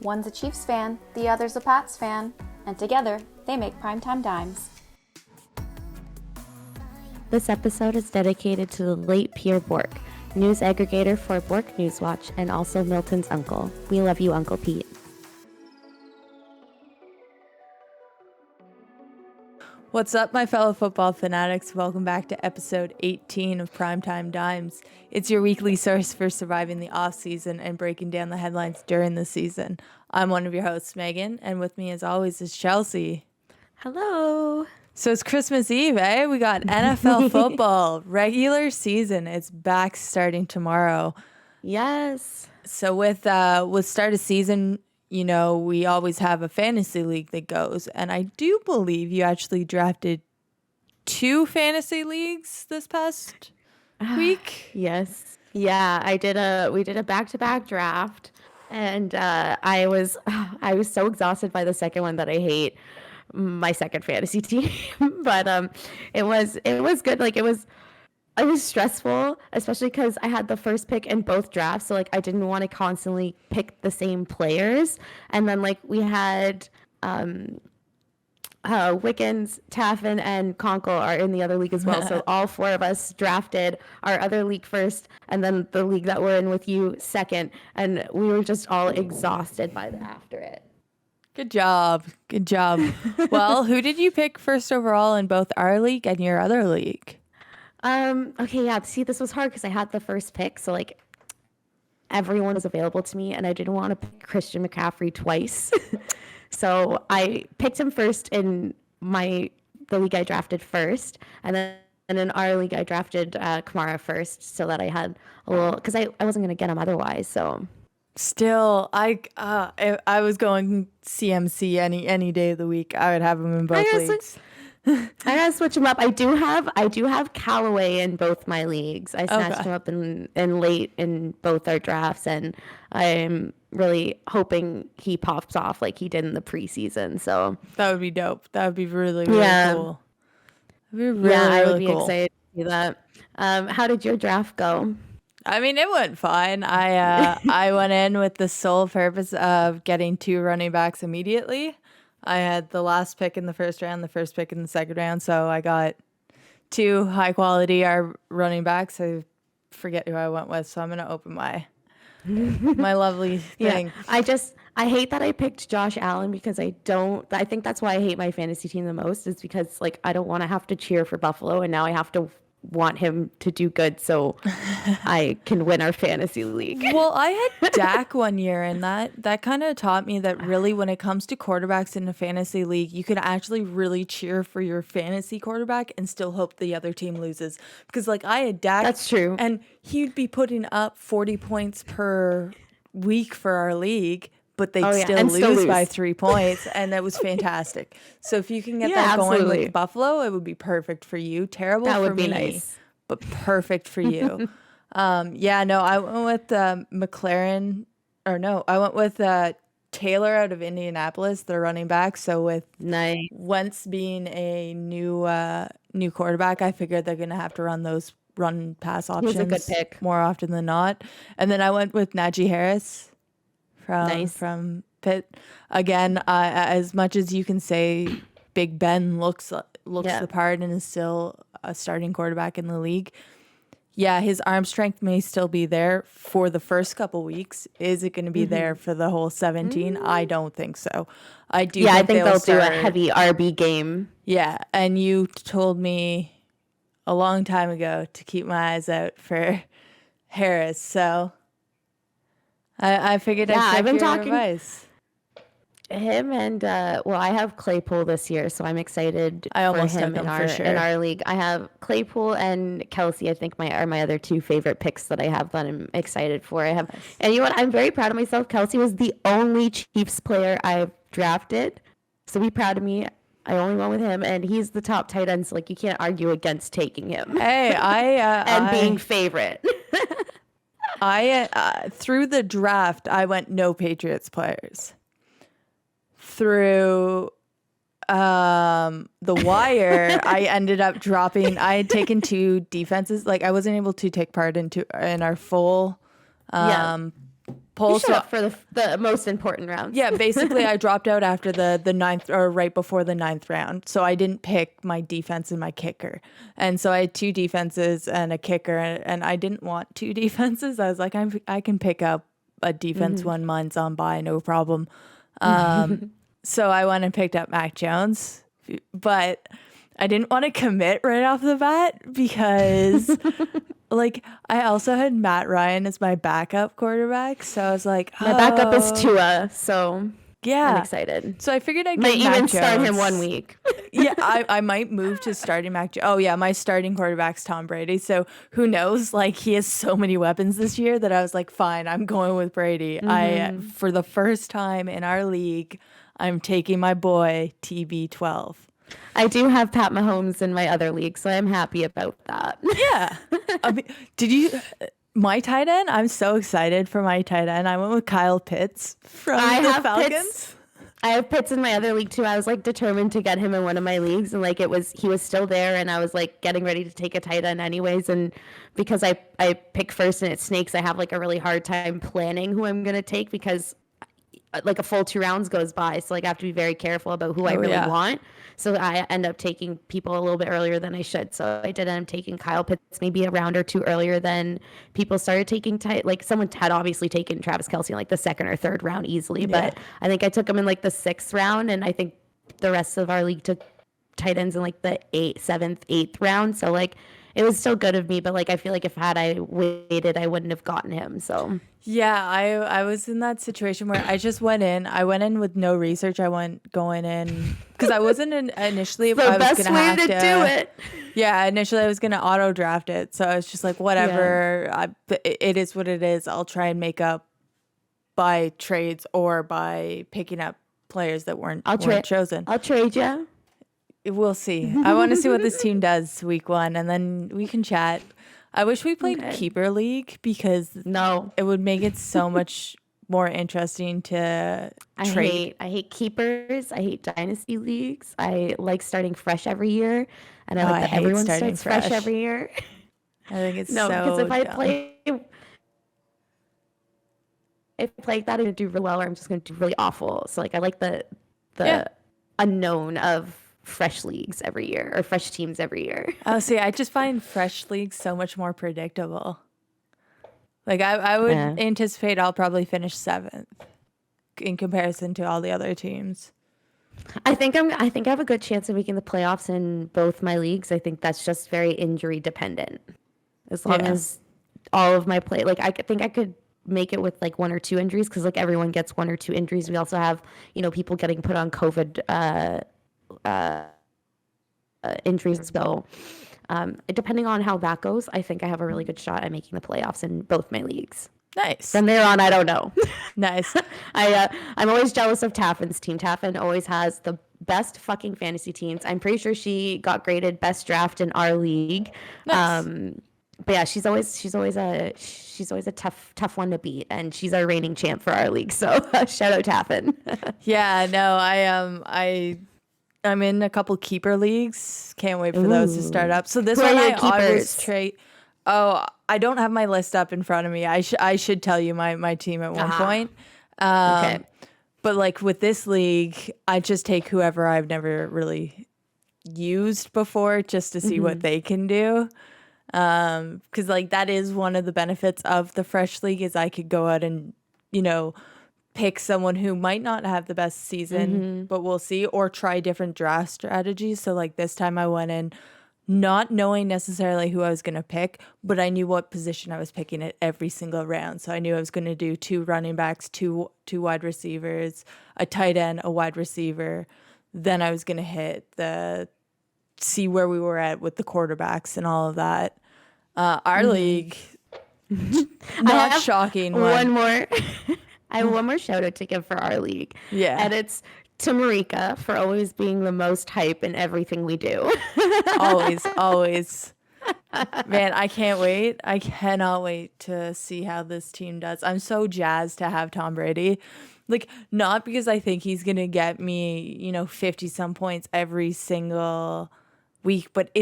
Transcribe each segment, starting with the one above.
One's a Chiefs fan, the other's a Pats fan, and together they make Primetime Dimes. This episode is dedicated to the late Pierre Bourque, news aggregator for Bourque Newswatch and also Milton's uncle. We love you, Uncle Pete. What's up, my fellow football fanatics? Welcome back to episode 18 of Primetime Dimes. It's your weekly source for surviving the off-season and breaking down the headlines during the season. I'm one of your hosts, Megan, and with me as always is Chelsea. Hello. So it's Christmas Eve, eh? We got NFL football, regular season. It's back starting tomorrow. Yes. So with start of season, you know, we always have a fantasy league that goes. And I do believe you actually drafted 2 fantasy leagues this past week. Yes. Yeah, we did a back-to-back draft. And I was so exhausted by the second one that I hate my second fantasy team. But it was good. Like it was stressful, especially because I had the first pick in both drafts. So like I didn't want to constantly pick the same players. And then like we had Wickens, Taffin, and Conkle are in the other league as well. So all 4 of us drafted our other league first, and then the league that we're in with you second. And we were just all exhausted after it. Good job. Good job. Well, who did you pick first overall in both our league and your other league? Okay, yeah. See, this was hard because I had the first pick, so like everyone was available to me, and I didn't want to pick Christian McCaffrey twice. So I picked him first in the league I drafted first, and then in our league I drafted Kamara first, so that I had a little, because I wasn't gonna get him otherwise. So still, if I was going CMC any day of the week, I would have him in both leagues. I gotta switch him up. I do have Callaway in both my leagues. I snatched him up in late in both our drafts, and I'm really hoping he pops off like he did in the preseason. So that would be dope. That would be really cool. That'd be I would really be cool. excited to see that. How did your draft go? I mean, it went fine. I went in with the sole purpose of getting 2 running backs immediately. I had the last pick in the first round, the first pick in the second round, so I got 2 high quality running backs. I forget who I went with, so I'm gonna open my lovely thing. Yeah, I hate that I picked Josh Allen because I think that's why I hate my fantasy team the most, is because like I don't want to have to cheer for Buffalo, and now I have to want him to do good so I can win our fantasy league. Well, I had Dak one year, and that kind of taught me that really when it comes to quarterbacks in a fantasy league, you can actually really cheer for your fantasy quarterback and still hope the other team loses. Because like I had Dak. That's true. And he'd be putting up 40 points per week for our league, but they'd still lose by 3 points, and that was fantastic. So if you can get that going with Buffalo, it would be perfect for you. Terrible for me. That would be nice. But perfect for you. I went with McLaren, I went with Taylor out of Indianapolis, the running back. So with Wentz being a new quarterback, I figured they're going to have to run those run pass options. He was a good pick. More often than not. And then I went with Najee Harris from Pitt. Again, as much as you can say Big Ben looks the part and is still a starting quarterback in the league. Yeah, his arm strength may still be there for the first couple weeks. Is it going to be there for the whole 17? I don't think so. I think they'll do a heavy RB game. Yeah, and you told me a long time ago to keep my eyes out for Harris, so I figured I'd take your advice. Him and I have Claypool this year, so I'm excited for him in our league. I have Claypool and Kelsey. I think are my other 2 favorite picks that I have that I'm excited for. And you know what? I'm very proud of myself. Kelsey was the only Chiefs player I've drafted, so be proud of me. I only went with him, and he's the top tight end, so like you can't argue against taking him. Hey, and being favorite. Through the draft, I went no Patriots players. Through the wire, I ended up dropping. I had taken 2 defenses. Like I wasn't able to take part in our full pull. So up for the most important rounds. Yeah, basically I dropped out after the ninth, or right before the ninth round. So I didn't pick my defense and my kicker. And so I had 2 defenses and a kicker, and I didn't want 2 defenses. I was like, I can pick up a defense 1 month on bye, no problem. So I went and picked up Mac Jones, but I didn't want to commit right off the bat because like I also had Matt Ryan as my backup quarterback. So I was like, my backup is Tua, so yeah, I'm excited. So I figured I'd might get even start him 1 week. Yeah, I might move to starting Mac Jones. Oh yeah, my starting quarterback's Tom Brady. So who knows? Like he has so many weapons this year that I was like, fine, I'm going with Brady. For the first time in our league, I'm taking my boy TB12. I do have Pat Mahomes in my other league, so I'm happy about that. Yeah. I mean, my tight end? I'm so excited for my tight end. I went with Kyle Pitts from the Falcons. I have Pitts in my other league too. I was like determined to get him in one of my leagues, and like he was still there, and I was like getting ready to take a tight end anyways. And because I pick first and it snakes, I have like a really hard time planning who I'm gonna take because like a full 2 rounds goes by, so like I have to be very careful about who I really want. So I end up taking people a little bit earlier than I should. So I did end up taking Kyle Pitts maybe a round or 2 earlier than people started taking like someone had obviously taken Travis Kelce in like the 2nd or 3rd round easily, but I think I took him in like the 6th round, and I think the rest of our league took tight ends in like the 8th, 7th, 8th round. So like it was still good of me, but like I feel like if I waited, I wouldn't have gotten him. So yeah, I was in that situation where I just went in. I went in with no research. I went going in because I wasn't initially. The best way to do it. Yeah, initially I was gonna auto draft it, so I was just like, whatever. Yeah. It is what it is. I'll try and make up by trades or by picking up players that weren't chosen. I'll trade you. We'll see. I want to see what this team does week 1, and then we can chat. I wish we played Keeper League because it would make it so much more interesting to trade. I hate keepers. I hate dynasty leagues. I like starting fresh every year, and I like that everyone starts fresh every year. I think it's because if I play like that, I'm gonna do really well, or I'm just gonna do really awful. So like I like the unknown of fresh leagues every year, or fresh teams every year. Oh, see, I just find fresh leagues so much more predictable. Like I would anticipate I'll probably finish 7th in comparison to all the other teams. I think I have a good chance of making the playoffs in both my leagues. I think that's just very injury dependent. As long as all of my like I think I could make it with like 1 or 2 injuries, because like everyone gets 1 or 2 injuries. We also have people getting put on COVID injuries. So depending on how that goes, I think I have a really good shot at making the playoffs in both my leagues. Nice. From there on, I don't know. Nice. I'm always jealous of Taffin's team. Taffin always has the best fucking fantasy teams. I'm pretty sure she got graded best draft in our league. Nice. But yeah, she's always a tough one to beat, and she's our reigning champ for our league. So shout out Taffin. Yeah, no, I'm in a couple keeper leagues. Can't wait for those to start up. So this one I always trade. Oh, I don't have my list up in front of me. I should tell you my team at one point. Okay. But like with this league, I just take whoever I've never really used before just to see what they can do. Because like that is one of the benefits of the fresh league is I could go out and pick someone who might not have the best season, but we'll see, or try different draft strategies. So like this time I went in not knowing necessarily who I was going to pick, but I knew what position I was picking at every single round. So I knew I was going to do 2 running backs, two wide receivers, a tight end, a wide receiver. Then I was going to see where we were at with the quarterbacks and all of that. Our league, not shocking. One more. I have one more shout out to give for our league. Yeah. And it's to Marika for always being the most hype in everything we do. Always. Man, I can't wait. I cannot wait to see how this team does. I'm so jazzed to have Tom Brady. Like, not because I think he's going to get me, 50 some points every single week, but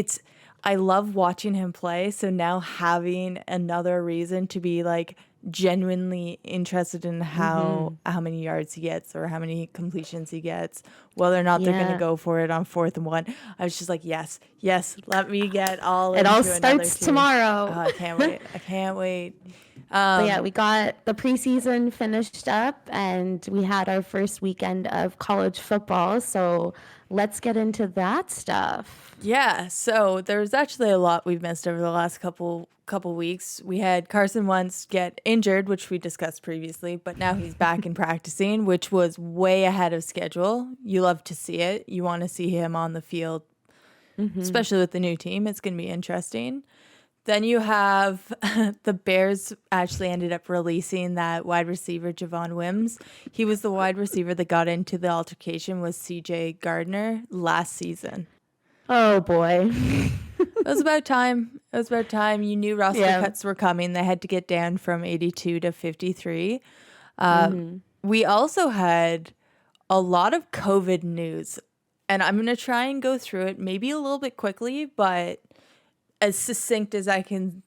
I love watching him play. So now having another reason to be like genuinely interested in how many yards he gets or how many completions he gets, whether or not they're going to go for it on 4th and 1. I was just like, yes, let me get all it into all another starts team. tomorrow. Oh, I can't wait. But yeah, we got the preseason finished up and we had our first weekend of college football. So let's get into that stuff. Yeah, so there's actually a lot we've missed over the last couple weeks. We had Carson Wentz get injured, which we discussed previously, but now he's back and practicing, which was way ahead of schedule. You love to see it. You want to see him on the field, especially with the new team. It's going to be interesting. Then you have the Bears actually ended up releasing that wide receiver, Javon Wims. He was the wide receiver that got into the altercation with CJ Gardner last season. Oh, boy. It was about time. You knew roster cuts were coming. They had to get down from 82 to 53. We also had a lot of COVID news, and I'm going to try and go through it maybe a little bit quickly, but as succinct as I can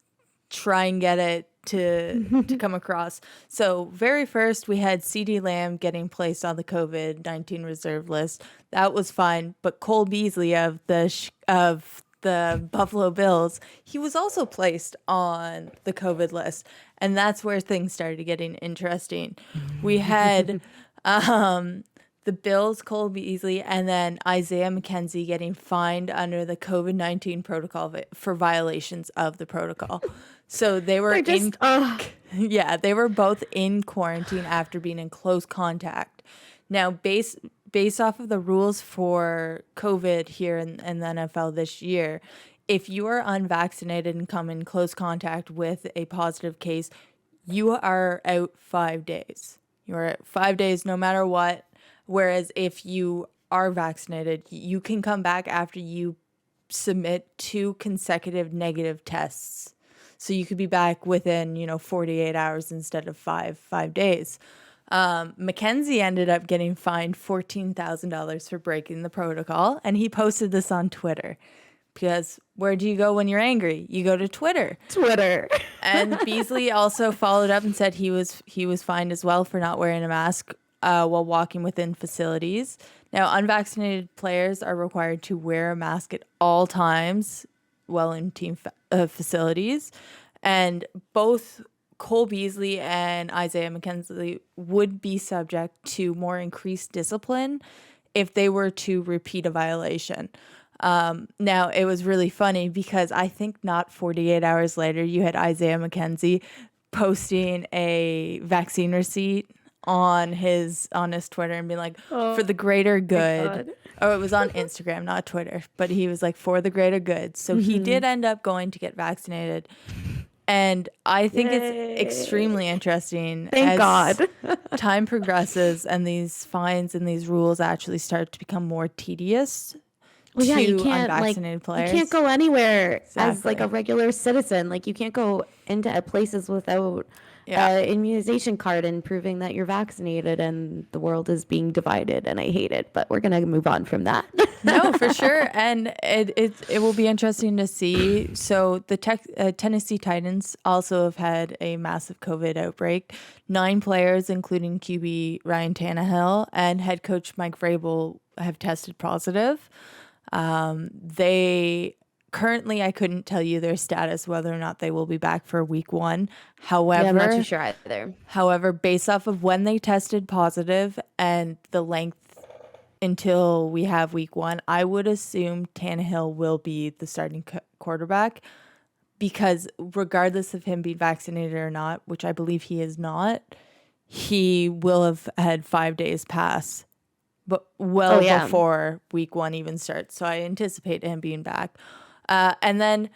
try and get it to come across. So very first, we had CeeDee Lamb getting placed on the COVID-19 reserve list. That was fine. But Cole Beasley of the Buffalo Bills, he was also placed on the COVID list. And that's where things started getting interesting. We had the Bills, Cole Beasley, and then Isaiah McKenzie getting fined under the COVID-19 protocol for violations of the protocol. So they were they were both in quarantine after being in close contact. Now, based off of the rules for COVID here in the NFL this year, if you are unvaccinated and come in close contact with a positive case, you are out 5 days. You are out 5 days no matter what. Whereas if you are vaccinated, you can come back after you submit 2 consecutive negative tests. So you could be back within, 48 hours instead of 5 days. Mackenzie ended up getting fined $14,000 for breaking the protocol, and he posted this on Twitter. Because where do you go when you're angry? You go to Twitter. And Beasley also followed up and said he was fined as well for not wearing a mask while walking within facilities. Now, unvaccinated players are required to wear a mask at all times while in team facilities. And both Cole Beasley and Isaiah McKenzie would be subject to more increased discipline if they were to repeat a violation. Now, it was really funny because I think not 48 hours later, you had Isaiah McKenzie posting a vaccine receipt on his Twitter and being like, for the greater good. Oh, it was on Instagram, not Twitter. But he was like, for the greater good. So he did end up going to get vaccinated. And I think it's extremely interesting. Thank God. Time progresses and these fines and these rules actually start to become more tedious. You can't unvaccinated players. You can't go anywhere as like a regular citizen. Like you can't go into places without immunization card and proving that you're vaccinated, and the world is being divided, and I hate it. But we're gonna move on from that. No, for sure, and it will be interesting to see. So the Tennessee Titans also have had a massive COVID outbreak. 9 players, including QB Ryan Tannehill and head coach Mike Vrabel, have tested positive. They currently, I couldn't tell you their status, whether or not they will be back for week 1. However, I'm not too sure either. However, based off of when they tested positive and the length until we have week 1, I would assume Tannehill will be the starting quarterback, because regardless of him being vaccinated or not, which I believe he is not, he will have had 5 days pass but before week 1 even starts. So I anticipate him being back. And then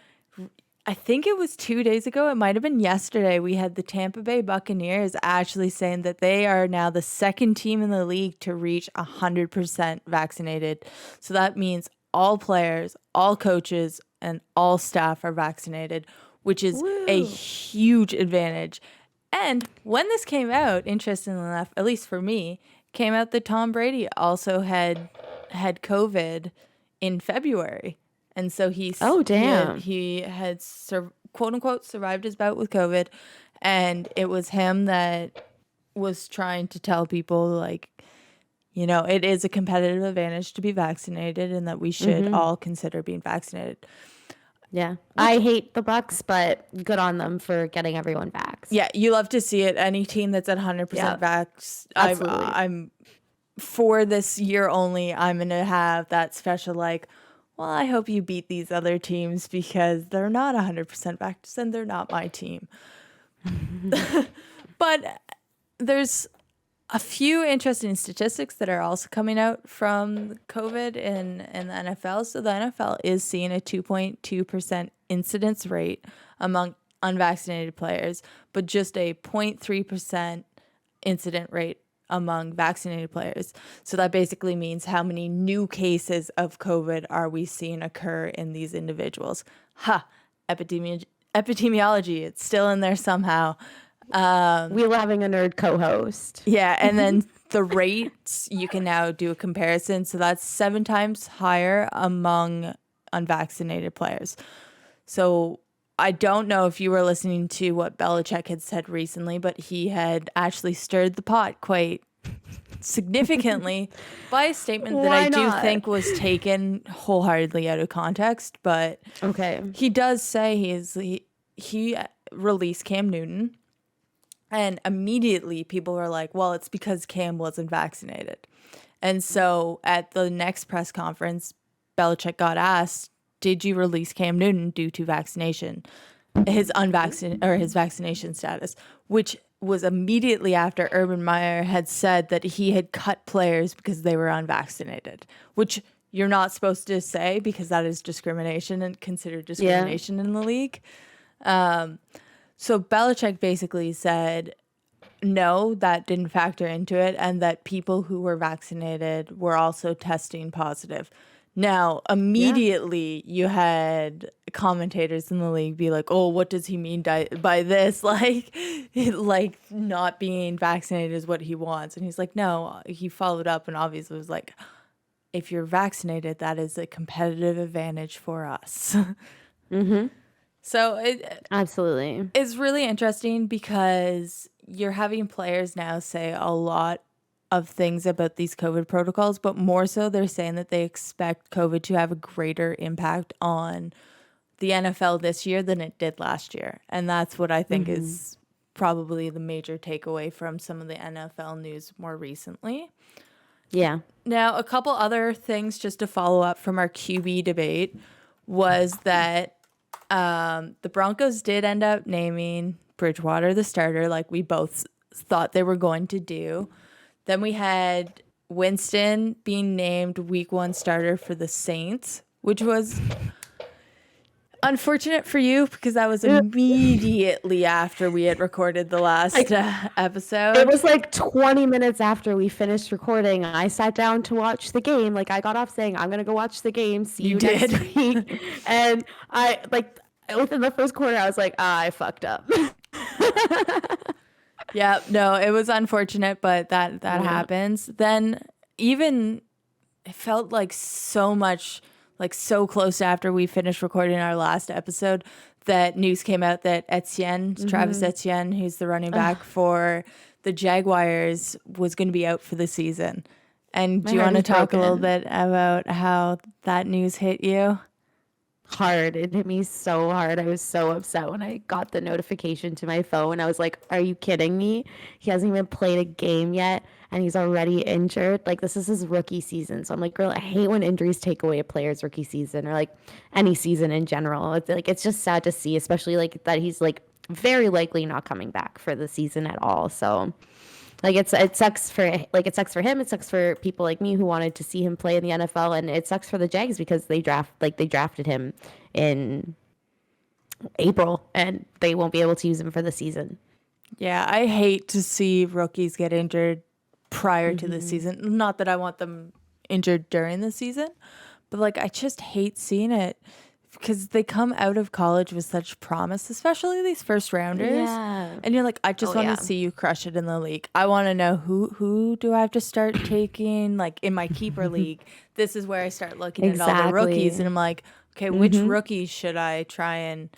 I think it was 2 days ago, it might have been yesterday, we had the Tampa Bay Buccaneers actually saying that they are now the second team in the league to reach 100% vaccinated. So that means all players, all coaches, and all staff are vaccinated, which is a huge advantage. And when this came out, interestingly enough, at least for me, came out that Tom Brady also had COVID in February. And so he had quote unquote survived his bout with COVID, and it was him that was trying to tell people, like, you know, it is a competitive advantage to be vaccinated and that we should all consider being vaccinated. Yeah. I hate the Bucks, but good on them for getting everyone vaxxed. Yeah, you love to see it. Any team that's at 100% vax, I'm for this year only, I'm going to have that special, like, well, I hope you beat these other teams because they're not 100% vaxxed and they're not my team. But there's a few interesting statistics that are also coming out from COVID in the NFL. So the NFL is seeing a 2.2% incidence rate among unvaccinated players, but just a 0.3% incident rate among vaccinated players. So that basically means how many new cases of COVID are we seeing occur in these individuals. Epidemiology, it's still in there somehow. We love having a nerd co-host. Yeah, and then the rates, you can now do a comparison. So that's 7 times higher among unvaccinated players. So I don't know if you were listening to what Belichick had said recently, but he had actually stirred the pot quite significally by a statement that I do think was taken wholeheartedly out of context. But he does say he released Cam Newton. And immediately people were like, well, it's because Cam wasn't vaccinated. And so at the next press conference, Belichick got asked, did you release Cam Newton due to vaccination, his vaccination status, which was immediately after Urban Meyer had said that he had cut players because they were unvaccinated, which you're not supposed to say because that is discrimination and considered discrimination in the league. So Belichick basically said, no, that didn't factor into it, and that people who were vaccinated were also testing positive. Now, immediately you had commentators in the league be like, oh, what does he mean by this? Like not being vaccinated is what he wants. And he's like, no, he followed up and obviously was like, if you're vaccinated, that is a competitive advantage for us. So absolutely, it's really interesting because you're having players now say a lot of things about these COVID protocols, but more so they're saying that they expect COVID to have a greater impact on the NFL this year than it did last year. And that's what I think is probably the major takeaway from some of the NFL news more recently. Yeah. Now, a couple other things just to follow up from our QB debate was that the Broncos did end up naming Bridgewater the starter, like we both thought they were going to do. Then we had Winston being named week 1 starter for the Saints, which was unfortunate for you because that was immediately after we had recorded the last episode. It was like 20 minutes after we finished recording. I sat down to watch the game. Like I got off saying, I'm going to go watch the game. See you next week. And I within the first quarter, I was like, I fucked up. Yeah, no, it was unfortunate, but that happens. Then even it felt like so much, like so close after we finished recording our last episode that news came out that Travis Etienne, who's the running back for the Jaguars, was going to be out for the season. And do you want to talk a little bit about how that news hit you? Hard. It hit me so hard. I was so upset when I got the notification to my phone. I was like, are you kidding me? He hasn't even played a game yet and he's already injured. Like, this is his rookie season. So I'm like, girl, I hate when injuries take away a player's rookie season or like any season in general. It's like, it's just sad to see, especially like that he's like very likely not coming back for the season at all. So like it sucks for him. It sucks for people like me who wanted to see him play in the NFL, and it sucks for the Jags because they drafted him in April, and they won't be able to use him for the season. Yeah, I hate to see rookies get injured prior to the season. Not that I want them injured during the season, but like I just hate seeing it because they come out of college with such promise, especially these first rounders. Yeah. And you're like, I just want to see you crush it in the league. I want to know who do I have to start taking, like in my keeper league. This is where I start looking at all the rookies, and I'm like, okay, which rookies should I try and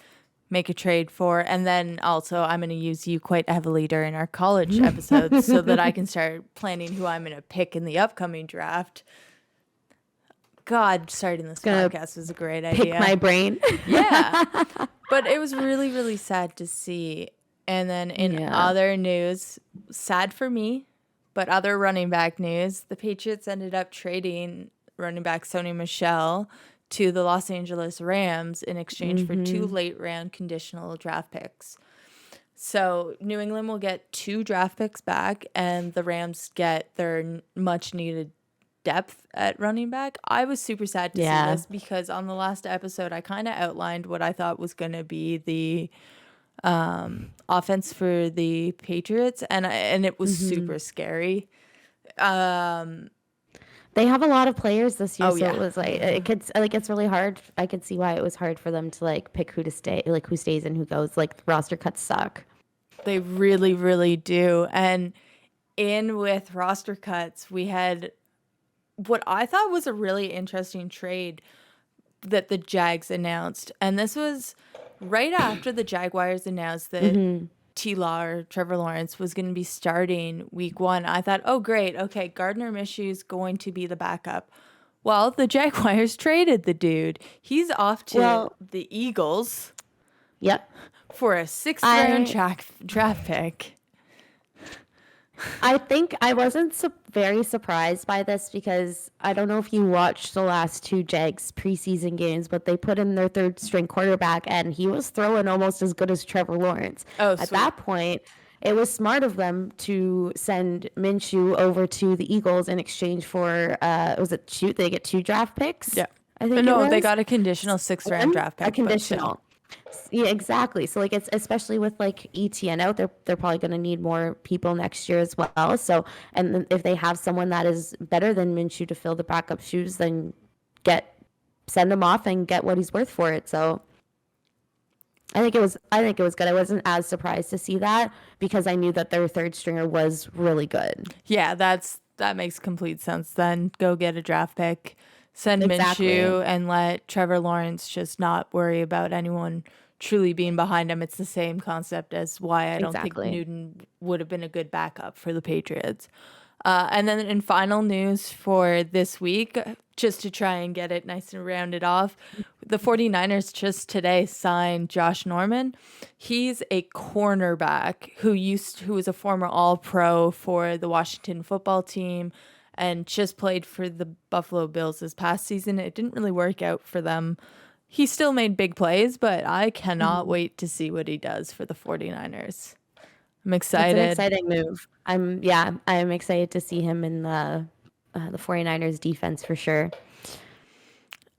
make a trade for. And then also I'm going to use you quite heavily during our college episodes so that I can start planning who I'm going to pick in the upcoming draft. God, starting this podcast was a great idea. Pick my brain. Yeah. But it was really, really sad to see. And then in other news, sad for me, but other running back news, the Patriots ended up trading running back Sony Michel to the Los Angeles Rams in exchange for 2 late-round conditional draft picks. So New England will get 2 draft picks back, and the Rams get their much-needed depth at running back. I was super sad to see this because on the last episode, I kind of outlined what I thought was going to be the offense for the Patriots, and it was super scary. They have a lot of players this year, so it was like it's really hard. I could see why it was hard for them to like pick who to stay, like who stays and who goes. Like the roster cuts suck. They really, really do. And in with roster cuts, we had what I thought was a really interesting trade that the Jags announced, and this was right after the Jaguars announced that T-Law or Trevor Lawrence was going to be starting week 1. I thought, oh, great. Okay, Gardner Minshew's going to be the backup. Well, the Jaguars traded the dude. He's off to the Eagles. Yep. For a 6th-round draft pick. I think I wasn't very surprised by this because I don't know if you watched the last 2 Jags preseason games, but they put in their 3rd-string quarterback, and he was throwing almost as good as Trevor Lawrence. Oh, At that point, it was smart of them to send Minshew over to the Eagles in exchange for, they get 2 draft picks? Yeah. I think they got a conditional 6th-round draft pick. A conditional. Yeah, exactly. So like it's especially with like ETN out, they're probably going to need more people next year as well. So and if they have someone that is better than Minshew to fill the backup shoes, then send him off and get what he's worth for it. So I think it was good. I wasn't as surprised to see that because I knew that their 3rd stringer was really good. Yeah, that makes complete sense. Then go get a draft pick. Send Minshew and let Trevor Lawrence just not worry about anyone truly being behind him. It's the same concept as why I don't think Newton would have been a good backup for the Patriots. And then in final news for this week, just to try and get it nice and rounded off, the 49ers just today signed Josh Norman. He's a cornerback who was a former All-Pro for the Washington football team and just played for the Buffalo Bills this past season. It didn't really work out for them. He still made big plays, but I cannot wait to see what he does for the 49ers. I'm excited. It's an exciting move. I'm excited to see him in the 49ers defense for sure.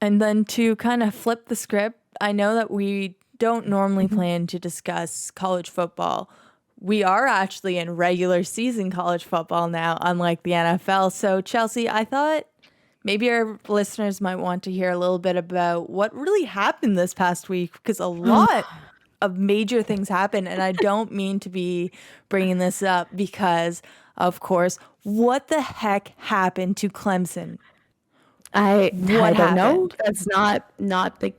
And then to kind of flip the script, I know that we don't normally plan to discuss college football. We are actually in regular season college football now, unlike the NFL. So, Chelsea, I thought maybe our listeners might want to hear a little bit about what really happened this past week, because a lot of major things happened. And I don't mean to be bringing this up because, of course, what the heck happened to Clemson? I don't know. That's not the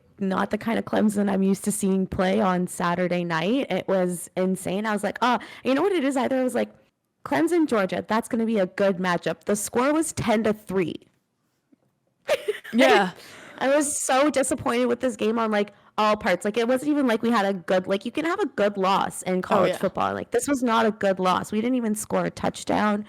kind of Clemson I'm used to seeing play on Saturday night. It was insane. I was like, you know what it is? Either I was like, Clemson, Georgia, that's going to be a good matchup. The score was 10-3. Yeah. I was so disappointed with this game on like all parts. Like it wasn't even like we had a good, like you can have a good loss in college football. Like this was not a good loss. We didn't even score a touchdown.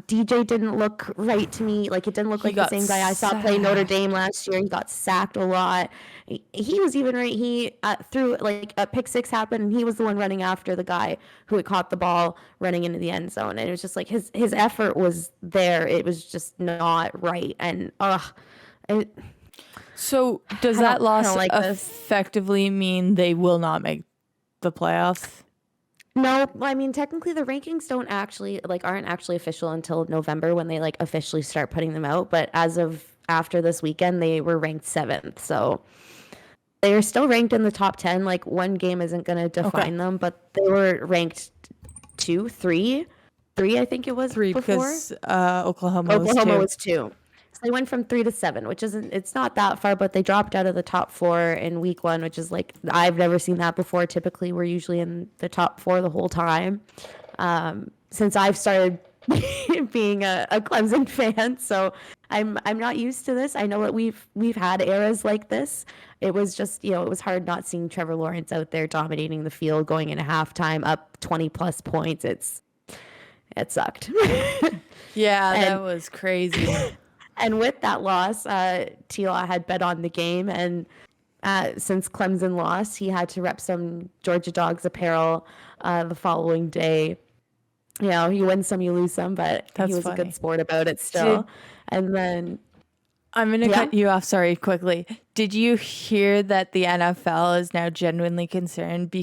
DJ didn't look right to me. Like it didn't look like the same guy I saw play Notre Dame last year. He got sacked a lot. He was even right. He threw like a pick 6 happened, and he was the one running after the guy who had caught the ball running into the end zone. And it was just like his effort was there. It was just not right. And so does that loss effectively mean they will not make the playoffs? No, I mean technically the rankings aren't actually official until November when they like officially start putting them out. But as of after this weekend, they were ranked 7th, so they are still ranked in the top 10. Like one game isn't going to define them, but they were ranked 2, 3. I think it was 3 before. because Oklahoma was 2. They went from 3 to 7, which it's not that far, but they dropped out of the top 4 in week 1, which is like, I've never seen that before. Typically, we're usually in the top 4 the whole time. Since I've started being a Clemson fan, so I'm not used to this. I know that we've had eras like this. It was just, it was hard not seeing Trevor Lawrence out there dominating the field, going into halftime up 20 plus points. It sucked. Yeah, that was crazy. And with that loss, Tila had bet on the game, and since Clemson lost, he had to rep some Georgia Dogs apparel the following day. You win some, you lose some, but he was funny. A good sport about it still. And then I'm going to cut you off, sorry, quickly. Did you hear that the NFL is now genuinely concerned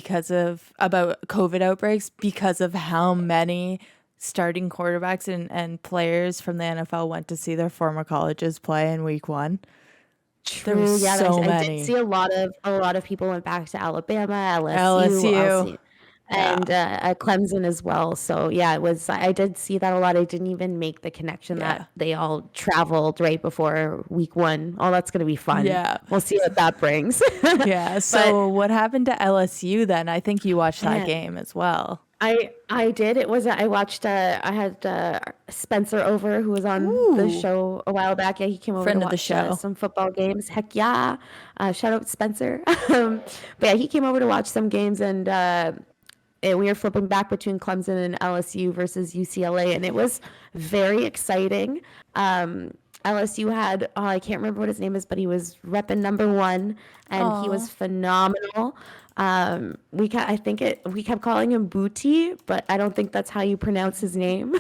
about COVID outbreaks because of how many starting quarterbacks and players from the NFL went to see their former colleges play in week 1? True. There were so many. I did see a lot of people went back to Alabama, LSU. And Clemson as well. So it was. I did see that a lot. I didn't even make the connection that they all traveled right before week 1. Oh, that's going to be fun. Yeah, we'll see what that brings. Yeah. So what happened to LSU then? I think you watched that game as well. I did. It was. I watched. I had Spencer over, who was on the show a while back. Yeah, he came over Friend to of the watch show. Some football games. Heck yeah! Shout out Spencer. But yeah, he came over to watch some games, and we were flipping back between Clemson and LSU versus UCLA, and it was very exciting. LSU had, I can't remember what his name is, but he was repping number 1, and he was phenomenal. We kept calling him Booty, but I don't think that's how you pronounce his name.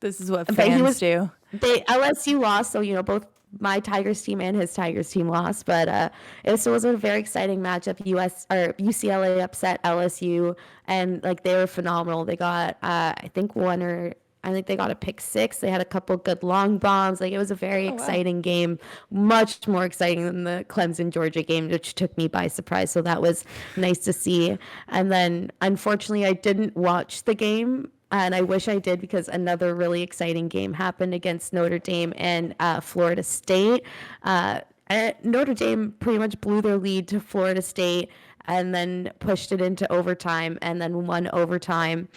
This is what fans do. LSU lost, so both my Tigers team and his Tigers team lost, but it was a very exciting matchup. UCLA upset LSU, and they were phenomenal. They got I think they got a pick 6. They had a couple good long bombs. It was a very exciting game, much more exciting than the Clemson Georgia game, which took me by surprise. So that was nice to see. And then unfortunately, I didn't watch the game. And I wish I did, because another really exciting game happened against Notre Dame and Florida State. Notre Dame pretty much blew their lead to Florida State and then pushed it into overtime and then won overtime.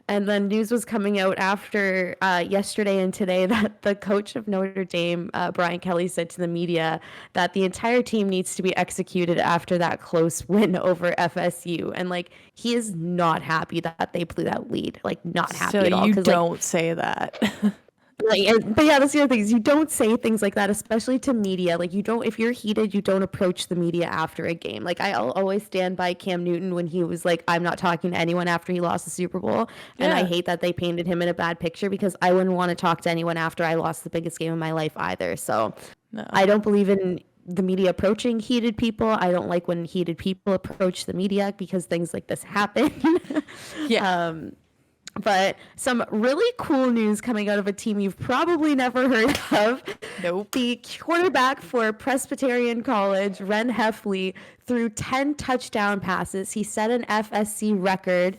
And then news was coming out after yesterday and today that the coach of Notre Dame, Brian Kelly, said to the media that the entire team needs to be executed after that close win over FSU. And he is not happy that they blew that lead. Not happy at all. So you don't say that. But yeah, that's the other thing, is you don't say things like that, especially to media. You don't, if you're heated, you don't approach the media after a game. I'll always stand by Cam Newton when he was I'm not talking to anyone after he lost the Super Bowl. And I hate that they painted him in a bad picture, because I wouldn't want to talk to anyone after I lost the biggest game of my life either. So I don't believe in the media approaching heated people. I don't like when heated people approach the media, because things like this happen. But some really cool news coming out of a team you've probably never heard of. Nope. The quarterback for Presbyterian College, Ren Heffley, threw 10 touchdown passes. He set an FSC record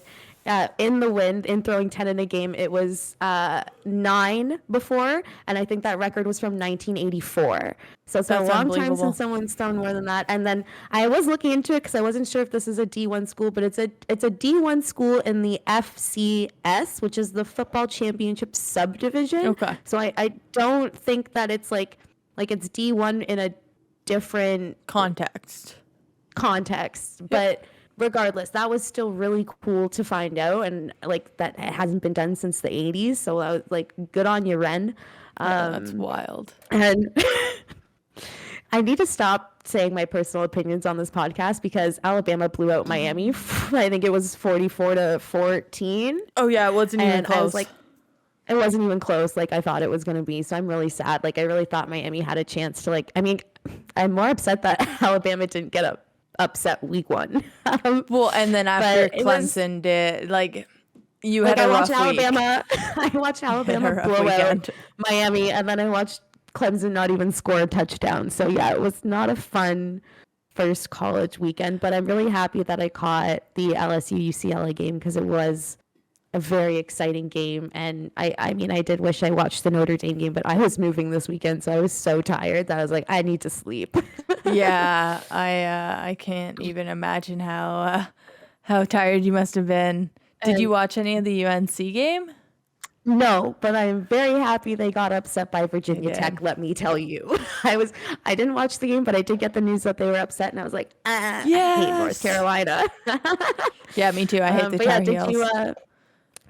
in the win in throwing 10 in a game. It was 9 before, and I think that record was from 1984. So it's been a long time since someone's thrown more than that. And then I was looking into it because I wasn't sure if this is a D1 school, but it's a D1 school in the FCS, which is the Football Championship subdivision. Okay. So I don't think that it's like it's D1 in a different context. Yep. But regardless, that was still really cool to find out, and that hasn't been done since the 80s. So I was good on you, Ren. That's wild. And I need to stop saying my personal opinions on this podcast, because Alabama blew out Miami. I think it was 44-14. Oh yeah, it wasn't even close. I was it wasn't even close I thought it was going to be. So I'm really sad. I really thought Miami had a chance to I'm more upset that Alabama didn't get upset week 1. Well, and then after Clemson did, you had a rough week. I watched Alabama blow out Miami, and then I watched Clemson not even score a touchdown. So yeah, it was not a fun first college weekend, but I'm really happy that I caught the LSU UCLA game, because it was a very exciting game. And I mean, I did wish I watched the Notre Dame game, but I was moving this weekend, so I was so tired that I was like, I need to sleep. Yeah, I can't even imagine how tired you must have been. Did you watch any of the UNC game? No, but I'm very happy they got upset by Virginia Tech, let me tell you. I didn't watch the game, but I did get the news that they were upset, and I was like, I hate North Carolina. Yeah, me too. I hate the Tar Heels.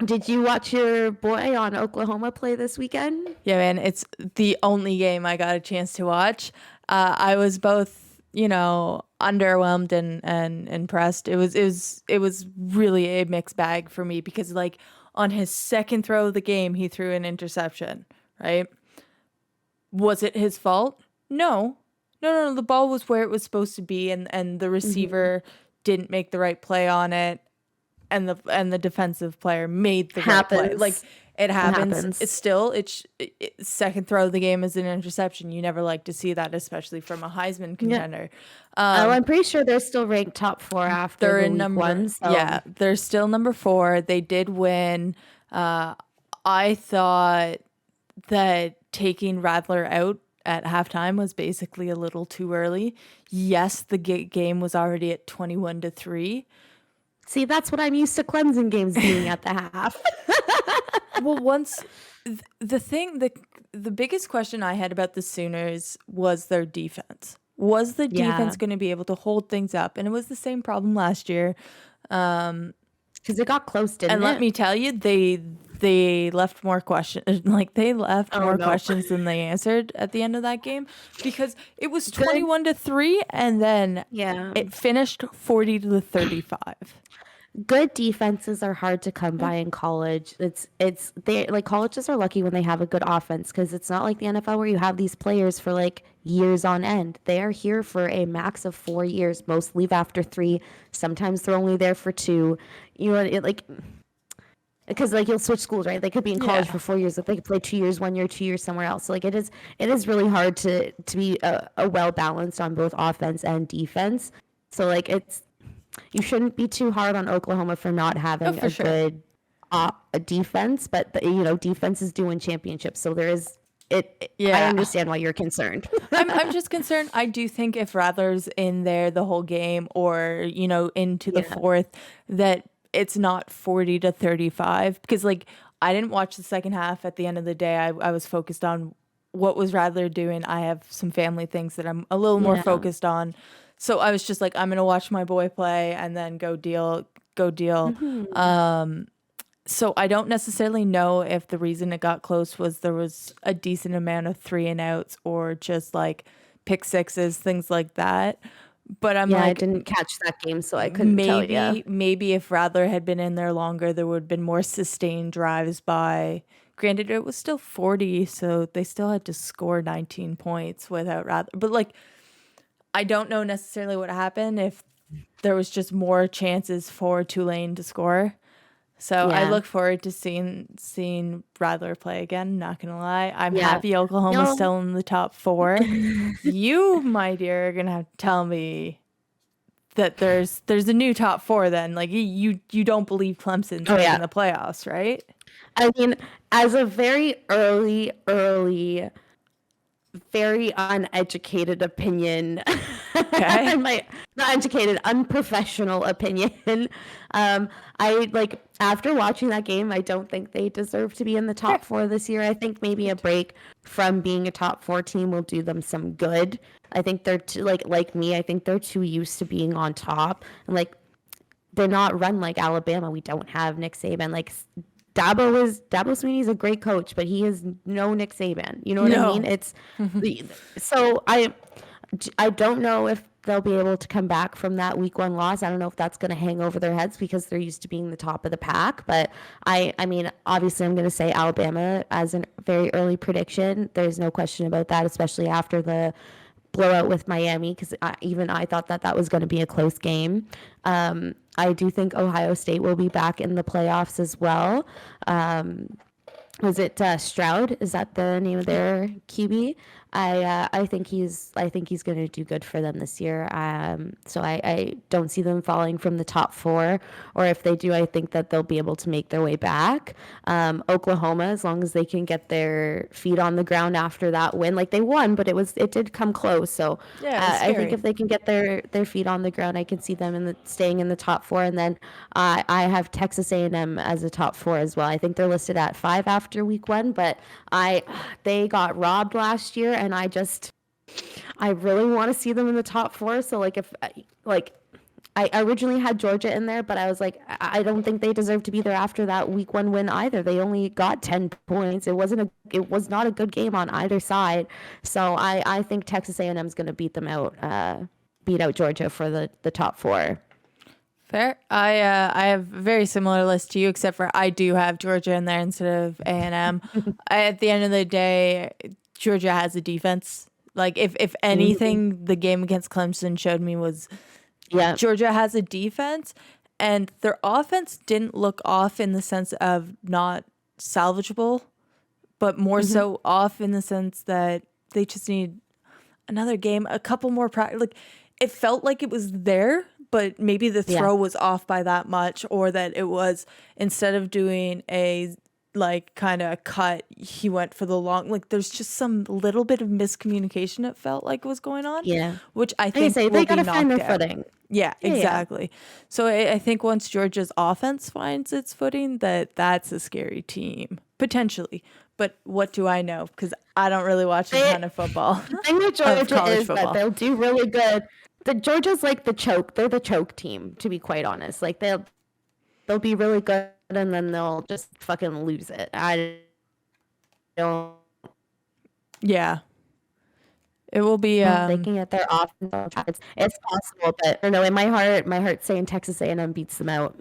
Did you watch your boy on Oklahoma play this weekend? Yeah, man, it's the only game I got a chance to watch. I was both, underwhelmed and impressed. It was really a mixed bag for me because like on his second throw of the game, he threw an interception, right? Was it his fault? No. The ball was where it was supposed to be, and the receiver didn't make the right play on it, and the defensive player made the right play. Like it happens. It's still second throw of the game is an interception. You never like to see that, especially from a Heisman contender. I'm pretty sure they're still ranked top 4 after they're in number 1. So. Yeah, they're still number 4. They did win. I thought that taking Rattler out at halftime was basically a little too early. Yes, the game was already at 21-3. See, that's what I'm used to Clemson games being at the half. Well, once the biggest question I had about the Sooners was their defense. Was the defense going to be able to hold things up? And it was the same problem last year. Because it got close, didn't it? And let me tell you, they left more questions. Like they left questions than they answered at the end of that game because it was 21-3, and then it finished 40-35. Good defenses are hard to come by in college. Colleges are lucky when they have a good offense because it's not like the NFL where you have these players for like years on end. They are here for a max of 4 years. Most leave after 3. Sometimes they're only there for 2. Because like you'll switch schools, right? They could be in college for 4 years, but they could play 2 years, 1 year, 2 years somewhere else. So like it is really hard to be a well balanced on both offense and defense. So like you shouldn't be too hard on Oklahoma for not having good defense, but defenses do win championships. So there is it. I understand why you're concerned. I'm just concerned. I do think if Rattler's in there the whole game, or into the fourth, that it's not 40-35 because like I didn't watch the second half. At the end of the day, I was focused on what was Rattler doing. I have some family things that I'm a little more focused on. So I was just like, I'm going to watch my boy play and then go deal. Mm-hmm. So I don't necessarily know if the reason it got close was there was a decent amount of 3 and outs or just like pick sixes, things like that. But I didn't catch that game, so I couldn't tell you. Maybe if Rattler had been in there longer, there would have been more sustained drives by. Granted, it was still 40, so they still had to score 19 points without Rattler. But like, I don't know necessarily what happened, if there was just more chances for Tulane to score. So I look forward to seeing Rattler play again, not going to lie. I'm happy Oklahoma's still in the top 4. You, my dear, are going to have to tell me that there's a new top 4 then. Like you don't believe Clemson's in the playoffs, right? I mean, as a very early very uneducated opinion. Okay. Not educated, unprofessional opinion. After watching that game, I don't think they deserve to be in the top 4 this year. I think maybe a break from being a top 4 team will do them some good. I think they're too, like me, I think they're too used to being on top. And they're not run like Alabama. We don't have Nick Saban. Dabo Swinney's a great coach, but he is no Nick Saban. You know what I mean? It's so I don't know if they'll be able to come back from that week 1 loss. I don't know if that's going to hang over their heads because they're used to being the top of the pack. But I mean, obviously, I'm going to say Alabama as a very early prediction. There's no question about that, especially after the blowout with Miami, because I thought that was going to be a close game. I do think Ohio State will be back in the playoffs as well. Was it Stroud? Is that the name of their QB? I think he's going to do good for them this year. So I don't see them falling from the top 4, or if they do, I think that they'll be able to make their way back. Oklahoma, as long as they can get their feet on the ground after that win, like they won, but it did come close. So I think if they can get their feet on the ground, I can see them staying in the top 4. And then I have Texas A&M as a top 4 as well. I think they're listed at 5 after week 1, but they got robbed last year, and I really want to see them in the top 4. So I originally had Georgia in there, but I was like, I don't think they deserve to be there after that week 1 win either. They only got 10 points. It was not a good game on either side. So I think Texas A&M is going to beat out Georgia for the top 4. Fair. I have a very similar list to you, except for I do have Georgia in there instead of A&M. At the end of the day, Georgia has a defense. Like if anything, the game against Clemson showed me was Georgia has a defense, and their offense didn't look off in the sense of not salvageable, but more so off in the sense that they just need another game, a couple more practice. Like it felt like it was there, but maybe the throw was off by that much, or that it was, instead of doing a like kind of cut, he went for the long, like there's just some little bit of miscommunication it felt like was going on. Yeah. Which I think they got to find their footing. Yeah, exactly. So I think once Georgia's offense finds its footing, that's a scary team, potentially. But what do I know? Because I don't really watch a ton of football. The thing with Georgia is that they'll do really good. Georgia's like the choke. They're the choke team, to be quite honest. Like they'll be really good, and then they'll just fucking lose it. I don't. Yeah. It will be looking at their offense. It's possible, but I don't know. In my heart's saying Texas A&M beats them out.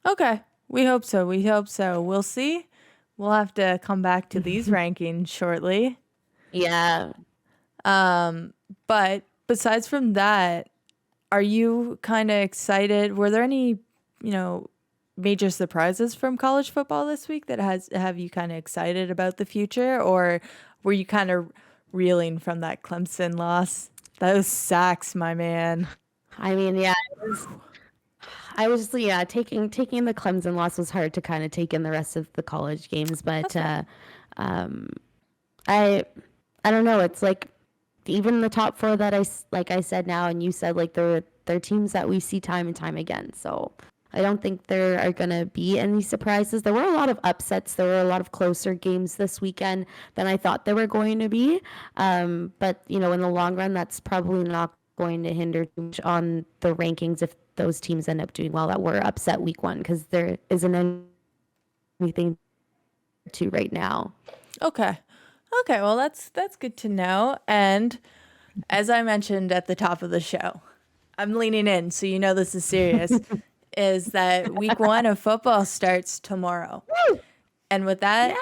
Okay, we hope so. We'll see. We'll have to come back to these rankings shortly. Yeah. But besides from that, are you kind of excited? Were there any, major surprises from college football this week that have you kind of excited about the future, or were you kind of reeling from that Clemson loss? Those sacks, my man. I mean, yeah, I was taking the Clemson loss was hard to kind of take in the rest of the college games, but I don't know. It's like even the top 4 that I said now, and you said, like they're teams that we see time and time again. So I don't think there are going to be any surprises. There were a lot of upsets. There were a lot of closer games this weekend than I thought there were going to be. But, in the long run, that's probably not going to hinder too much on the rankings if those teams end up doing well that were upset week 1, because there isn't anything to right now. Okay. Well, that's good to know. And as I mentioned at the top of the show, I'm leaning in, so this is serious. Is that week 1 of football starts tomorrow. Woo! And with that,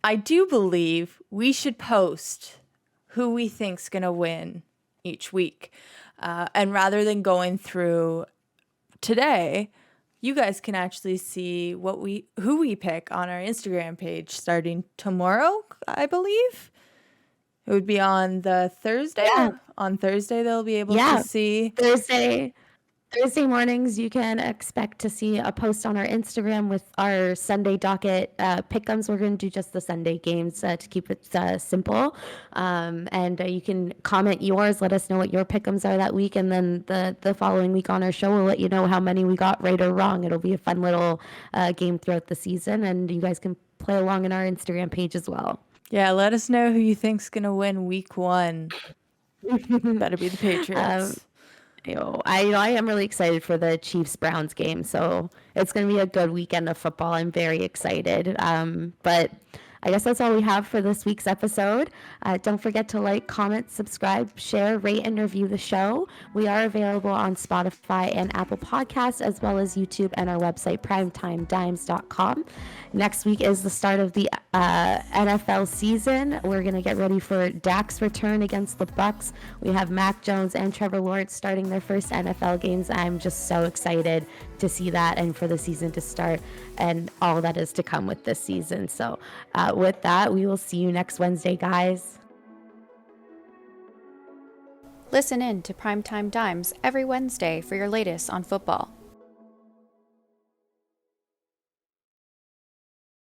I do believe we should post who we think's going to win each week. And rather than going through today, you guys can actually see who we pick on our Instagram page starting tomorrow, I believe. It would be on the Thursday. Yeah. On Thursday, they'll be able to see. Thursday mornings, you can expect to see a post on our Instagram with our Sunday docket pick-ems. We're going to do just the Sunday games to keep it simple. And you can comment yours, let us know what your pick-ems are that week, and then the following week on our show, we'll let you know how many we got right or wrong. It'll be a fun little game throughout the season, and you guys can play along in our Instagram page as well. Yeah, let us know who you think's going to win week 1. Better be the Patriots. I am really excited for the Chiefs-Browns game, so it's going to be a good weekend of football. I'm very excited. But I guess that's all we have for this week's episode. Don't forget to like, comment, subscribe, share, rate, and review the show. We are available on Spotify and Apple Podcasts, as well as YouTube and our website, primetimedimes.com. Next week is the start of the NFL season. We're going to get ready for Dak's return against the Bucs. We have Mac Jones and Trevor Lawrence starting their first NFL games. I'm just so excited to see that and for the season to start and all that is to come with this season. So with that, we will see you next Wednesday, guys. Listen in to Primetime Dimes every Wednesday for your latest on football.